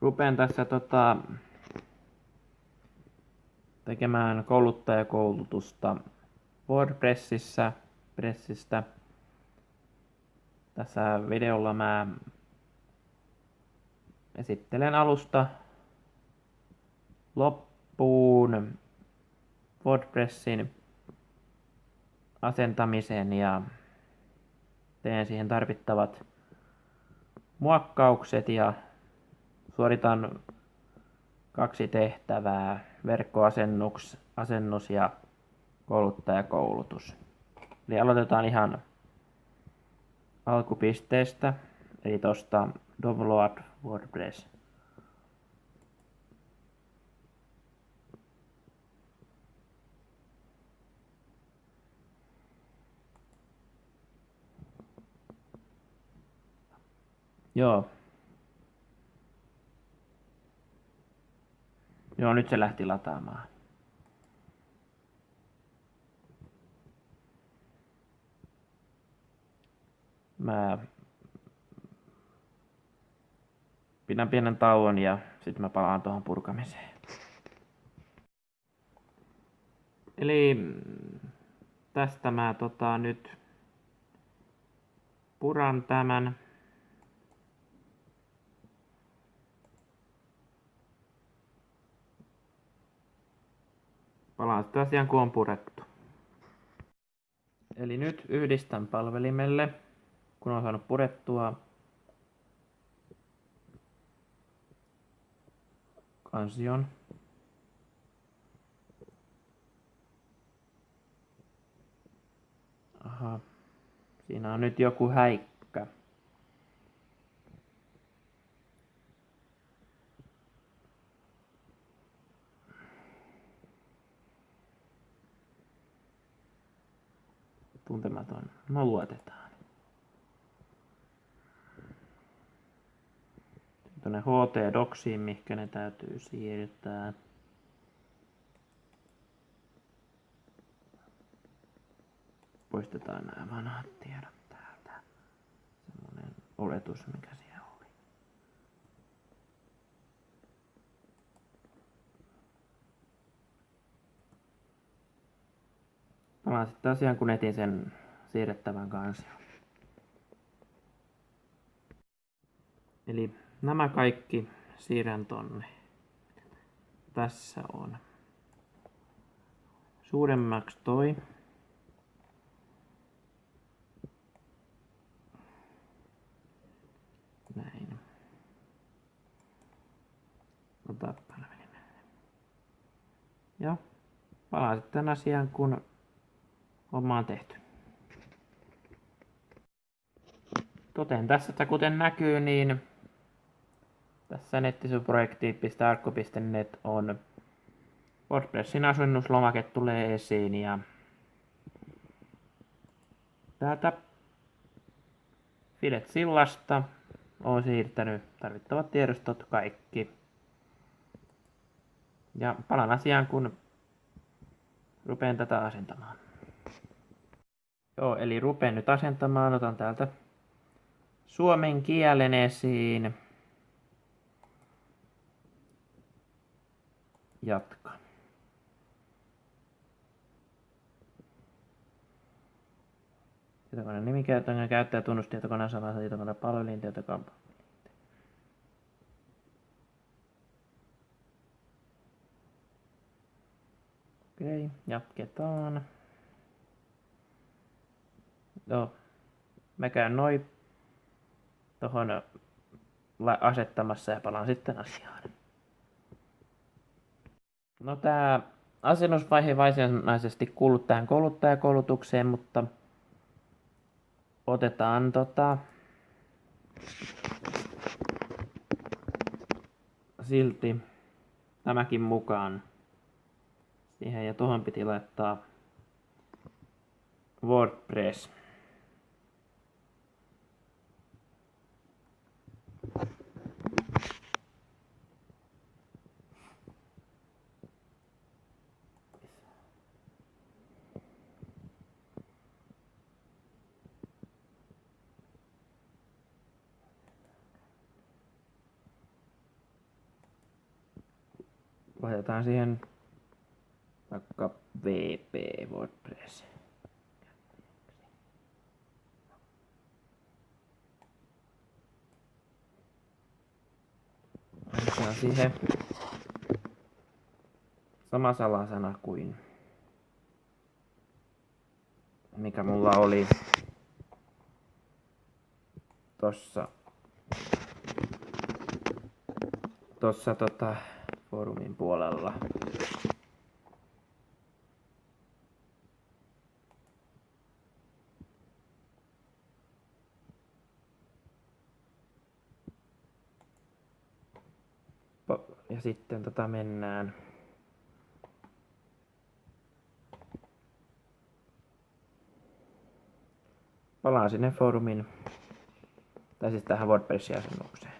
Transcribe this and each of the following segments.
Rupean tässä tekemään kouluttajakoulutusta WordPressistä. Tässä videolla mä esittelen alusta loppuun WordPressin asentamisen ja teen siihen tarvittavat muokkaukset ja suoritan 2 tehtävää, verkkoasennus ja kouluttajakoulutus. Eli aloitetaan ihan alkupisteestä, eli tuosta Download WordPress. Joo, nyt se lähti lataamaan. Mä pidän pienen tauon ja sitten mä palaan tuohon purkamiseen. Eli tästä mä nyt puran tämän. Palaan sitä asiaan, kun on purettu. Eli nyt yhdistän palvelimelle, kun on saanut purettua kansion. Aha, siinä on nyt joku häikkä. Tuntematon. No luotetaan. Tuonne HT-doksiin, mihinkä ne täytyy siirtää. Poistetaan nämä vanhat tiedot täältä. Semmonen oletus, mikä siellä oli. Palaan sitten asiaan, kun etin sen siirrettävän kansion. Eli nämä kaikki siirrän tonne. Tässä on suuremmaksi toi. Näin. Ota palvelimelle. Ja palaan sitten asiaan, kun homma on tehty. Toteen tässä, että kuten näkyy, niin tässä nettisivuprojekti.arkku.net on WordPressin asennuslomake tulee esiin ja täältä Filet-sillasta olen siirtänyt tarvittavat tiedostot kaikki. Ja palaan asiaan, kun rupean tätä asentamaan. Joo, eli rupean nyt asentamaan. Otan täältä suomen kielen esiin. Jatka. Tietokoneen nimi, käyttäjätunnus, tietokoneen salassa, tietokoneen palvelin, tietokoneen. Okei, jatketaan. No, mä käyn noin tohon asettamassa ja palaan sitten asiaan. No tää asennusvaihe ei varsinaisesti kuulu tähän kouluttajakoulutukseen, mutta otetaan silti tämäkin mukaan siihen, ja tuohon piti laittaa WordPress. Laitetaan siihen vaikka VP WordPress. Laitetaan siihen sama salasana kuin mikä mulla oli tossa foorumin puolella. Ja sitten mennään palaan sinne foorumin tai siis tähän WordPress-asennukseen.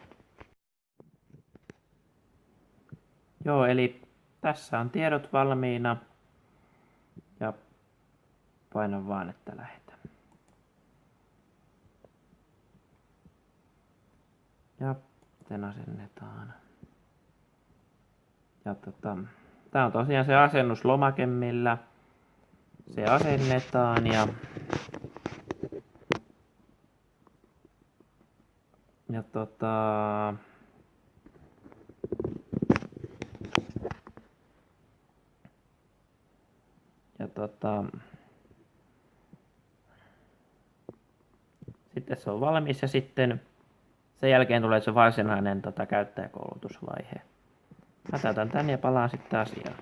Joo, eli tässä on tiedot valmiina ja painan vaan, että lähetä. Ja sitten asennetaan. Ja tää on tosiaan se asennuslomake, millä se asennetaan ja sitten se on valmis ja sitten sen jälkeen tulee se varsinainen käyttäjäkoulutusvaihe. Mä täytän tän ja palaan sitten asiaan.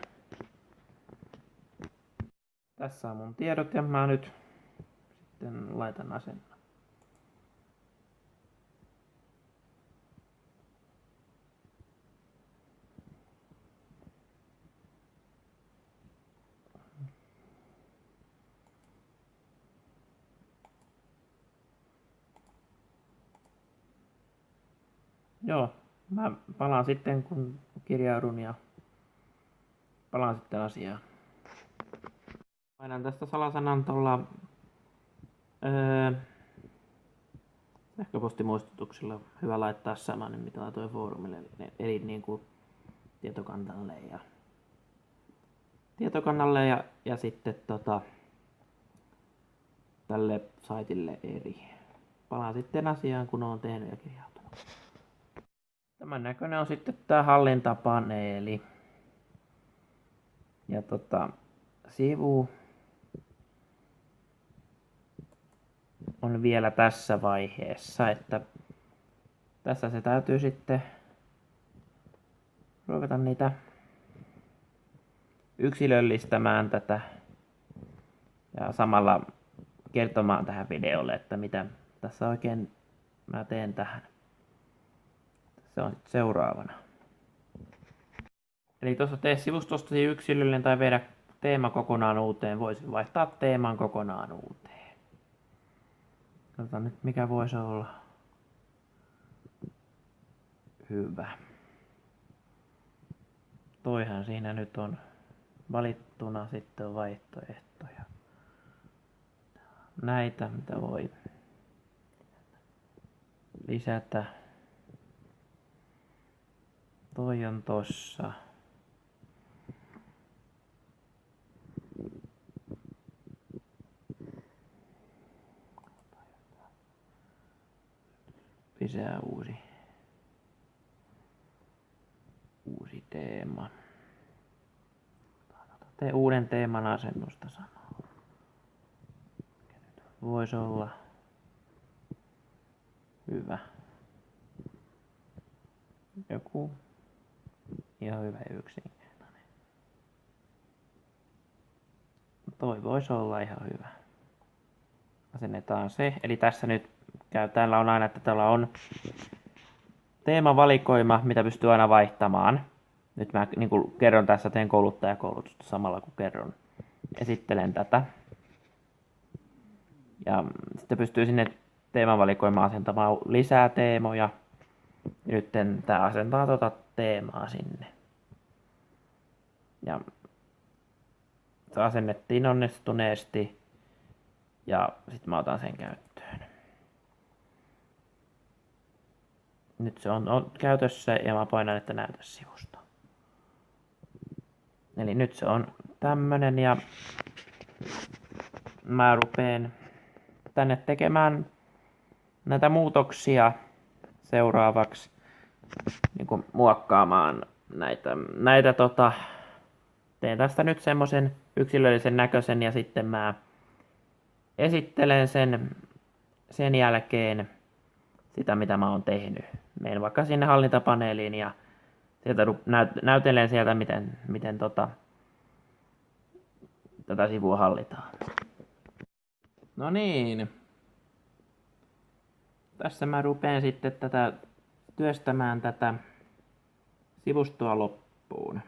Tässä on mun tiedot ja mä nyt sitten laitan asennon. Joo, mä palaan sitten kun kirjaudun ja palaan sitten asiaan. Painan tästä salasanan tuolla sähköpostimuistutuksella. Hyvä laittaa samanen mitä laitoin foorumille, eli niin kuin tietokannalle ja sitten tälle saitille eri. Palaan sitten asiaan kun olen tehnyt ja kirjautunut. Tämän näköinen on sitten tää hallintapaneeli. Ja sivu on vielä tässä vaiheessa, että tässä se täytyy sitten ruveta niitä yksilöllistämään tätä ja samalla kertomaan tähän videolle, että mitä tässä oikein mä teen tähän. Se on sitten seuraavana. Eli tuossa tee sivustosta yksilöllinen tai vedä teema kokonaan uuteen. Voisin vaihtaa teeman kokonaan uuteen. Katsotaan nyt mikä voisi olla hyvä. Toihan siinä nyt on valittuna sitten vaihtoehtoja. Näitä mitä voi lisätä. Toi on tossa. Lisää uusi teema. Tee uuden teeman asennusta sanoo. Voisi olla hyvä. Joku ihan hyvä ja yksinkertainen. Toi voisi olla ihan hyvä. Asennetaan se. Eli tässä nyt täällä on aina, että täällä on teemavalikoima, mitä pystyy aina vaihtamaan. Nyt mä niin kuin kerron tässä, teen kouluttajakoulutusta samalla kun esittelen tätä. Ja sitten pystyy sinne teemavalikoimaan asentamaan lisää teemoja. Ja nyt tää asentaa teemaa sinne. Ja se asennettiin onnistuneesti. Ja sitten mä otan sen käyttöön. Nyt se on käytössä ja mä painan, että näytä sivusta. Eli nyt se on tämmönen ja mä rupeen tänne tekemään näitä muutoksia seuraavaksi, niin kuin muokkaamaan näitä teen tästä nyt semmoisen yksilöllisen näköisen ja sitten mä esittelen sen jälkeen sitä, mitä mä oon tehnyt. Menen vaikka sinne hallintapaneeliin ja sieltä näytelen sieltä, miten tätä sivua hallitaan. No niin. Tässä mä rupean sitten työstämään tätä sivustoa loppuun.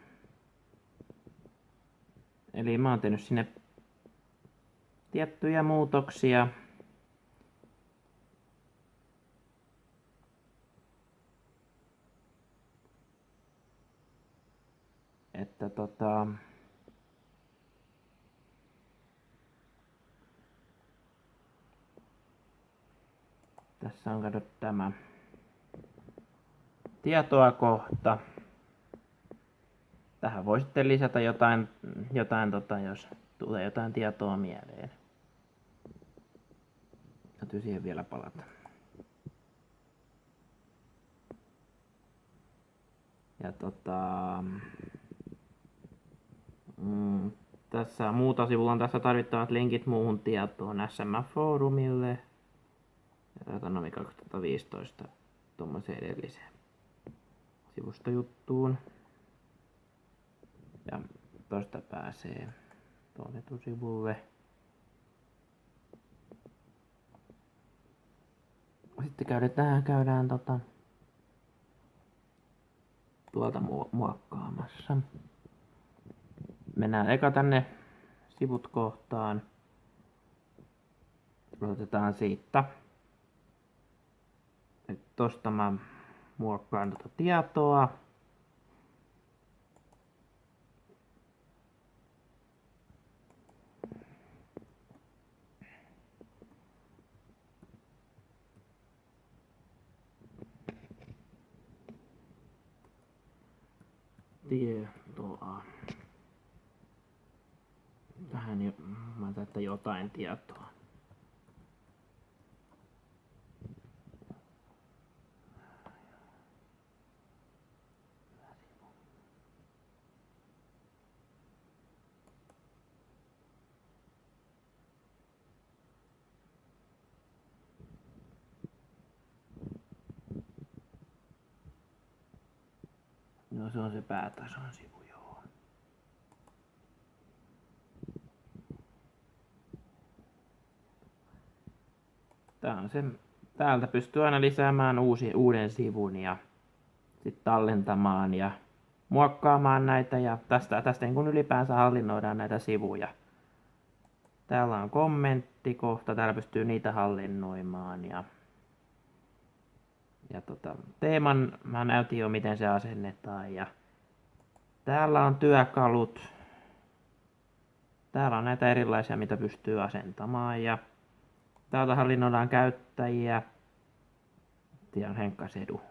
Eli mä oon tehnyt sinne tiettyjä muutoksia. Että tässä on kato tämä tietoa kohta. Tähän voi sitten lisätä jotain jos tulee jotain tietoa mieleen. Täytyy siihen vielä palata. Ja tässä muuta sivulla on tässä tarvittavat linkit muuhun tietoon SMF-foorumille ja Datonomi 2015 tuommoiseen edelliseen sivustojuttuun. Ja tosta pääsee tuonne etusivulle. Sitten käydään tuolta muokkaamassa. Mennään eka tänne sivut kohtaan. Otetaan siitä. Nyt tosta mä muokkaan tietoa. Tietoa. Tähän mä tätä jotain tietoa. No se on se päätason sivu, joo. Tää on se. Täältä pystyy aina lisäämään uuden sivun ja sitten tallentamaan ja muokkaamaan näitä ja tästä niin kun ylipäänsä hallinnoidaan näitä sivuja. Täällä on kommenttikohta, täällä pystyy niitä hallinnoimaan ja teeman mä näytin jo miten se asennetaan ja täällä on työkalut. Täällä on näitä erilaisia mitä pystyy asentamaan ja täältä hallinnoidaan käyttäjiä. Tiedän Henkka Sedu,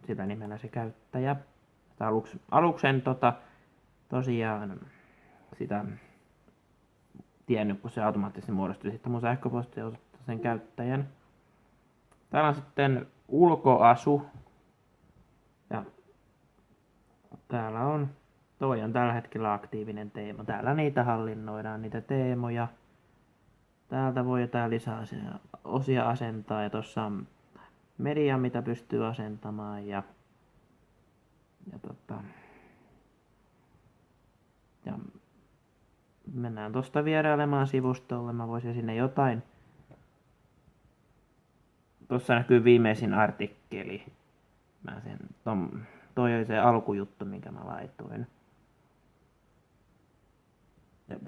sillä nimellä se käyttäjä. Aluksen tosiaan sitä tiennyt, kun se automaattisesti muodostui sitten mun sähköpostia sen käyttäjän. Täällä on sitten ulkoasu. Ja täällä on, toi on tällä hetkellä aktiivinen teema. Täällä niitä hallinnoidaan, niitä teemoja. Täältä voi jotain lisää osia asentaa ja tuossa on media, mitä pystyy asentamaan ja mennään tuosta vierailemaan sivustolle. Mä voisin sinne jotain. Tuossa näkyy viimeisin artikkeli. Toi oli se alkujuttu, minkä mä laitoin. Ja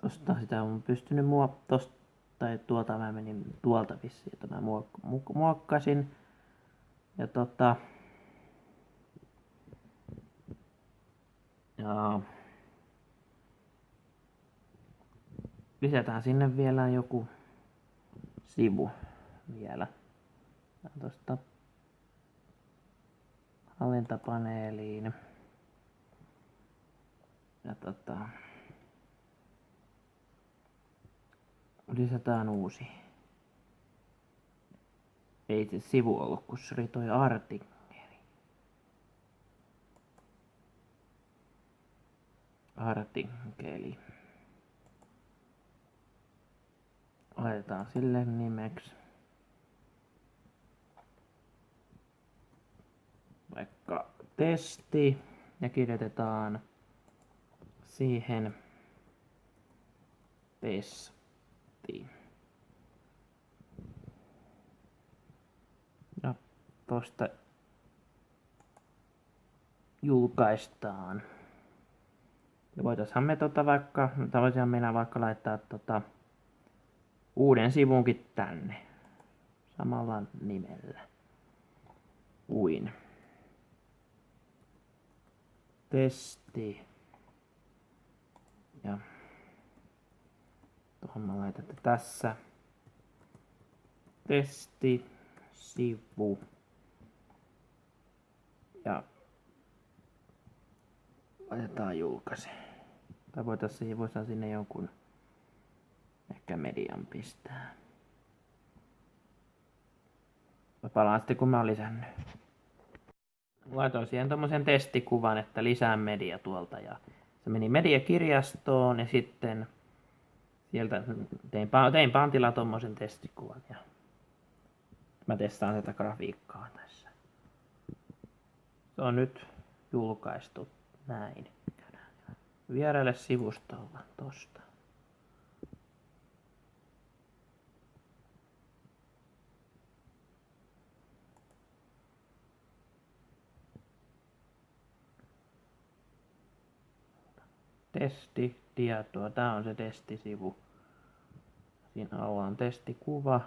tosta sitä on pystynyt tai tuolta mä menin tuolta vissiin, että mä muokkasin. Ja ja lisätään sinne vielä joku sivu vielä. Tosta hallintapaneeliin. Ja lisätään uusi. Ei se sivu ollut, kun se oli toi artikkeli. Artikkeli. Laitetaan sille nimeksi vaikka testi ja kirjoitetaan siihen testi. Ja tosta julkaistaan. Ja voitaisiin me vaikka, voisihan meillä vaikka laittaa uuden sivunkin tänne samalla nimellä kuin testi. Ja tuohon mä laitan tässä testi sivu. Ja laitetaan julkaise. Tai voitaisiin sinne jonkun ehkä median pistää. Mä palaan sitten kun mä oon lisännyt. Laitoin siihen tommosen testikuvan, että lisää media tuolta ja se meni mediakirjastoon ja sitten sieltä tein pantilla tommosen testikuvan ja mä testaan tätä grafiikkaa tässä. Se on nyt julkaistu näin. Vieraille sivustolla tosta. Testitietoa. Tää on se testisivu. Siinä alla on testikuva.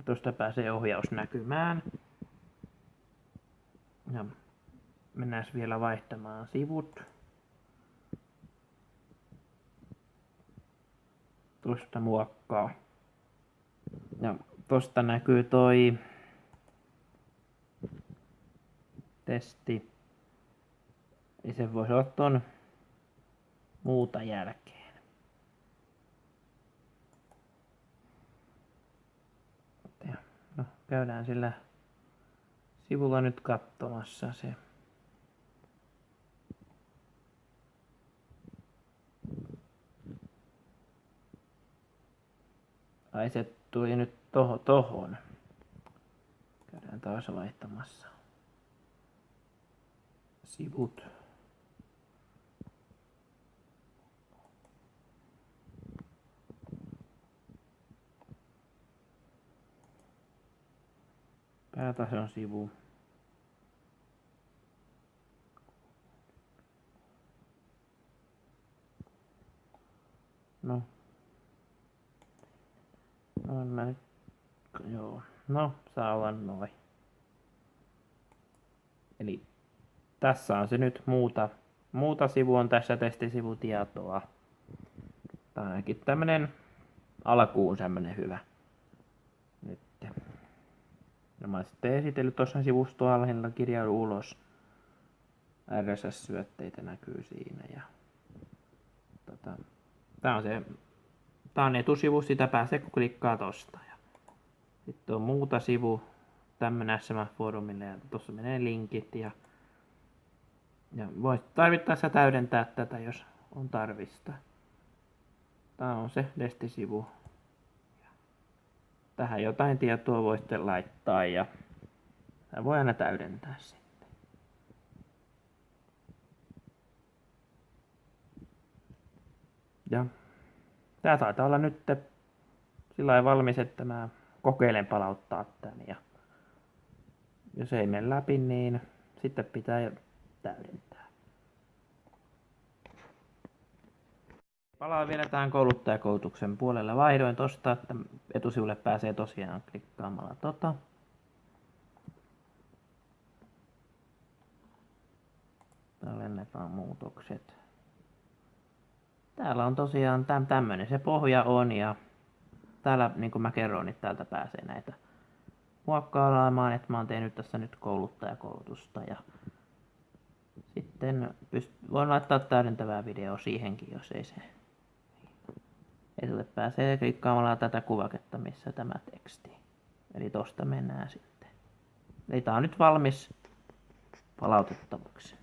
Tuosta pääsee ohjaus näkymään. Ja mennään vielä vaihtamaan sivut. Tuosta muokkaa. Ja tuosta näkyy toi testi. Ja se voisi olla ton muuta jälkeen. Ja no, käydään sillä sivulla nyt katsomassa se. Ai se tuli nyt tohon. Käydään taas vaihtamassa. Sivut. Päätason sivu. No. No mä nyt. Joo. No, saa olla noin. Eli tässä on se nyt muuta sivu on tässä testisivutietoa. Tää on ainakin tämmönen alkuun semmonen hyvä. Nyt. No mä oon sitten esitellyt tuossa sivustoalheella kirjaudu ulos. RSS-syötteitä näkyy siinä ja tää on etusivu, sitä pääsee kun klikkaa tosta. Ja sitten on muuta sivu, tämmönen SMF-foorumille ja tossa menee linkit ja voit tarvittaessa täydentää tätä, jos on tarvista. Tää on se destisivu. Tähän jotain tietoa voi sitten laittaa ja voi aina täydentää sitten. Ja tää taitaa olla nyt sillä valmis, että mä kokeilen palauttaa tän ja jos ei mene läpi, niin sitten pitää täydentää. Palaan vielä tähän kouluttajakoulutuksen puolelle. Vaihdoin tosta, että etusivulle pääsee tosiaan klikkaamalla Tallennetaan muutokset. Täällä on tosiaan tämmönen se pohja on ja täällä niin kuin mä kerroin, niin täältä pääsee näitä muokkaamaan, että mä oon tehnyt tässä nyt kouluttajakoulutusta ja sitten voin laittaa täydentävää videoa siihenkin, jos ei se. Esille pääsee klikkaamalla tätä kuvaketta, missä tämä teksti. Eli tosta mennään sitten. Eli tää on nyt valmis palautettavaksi.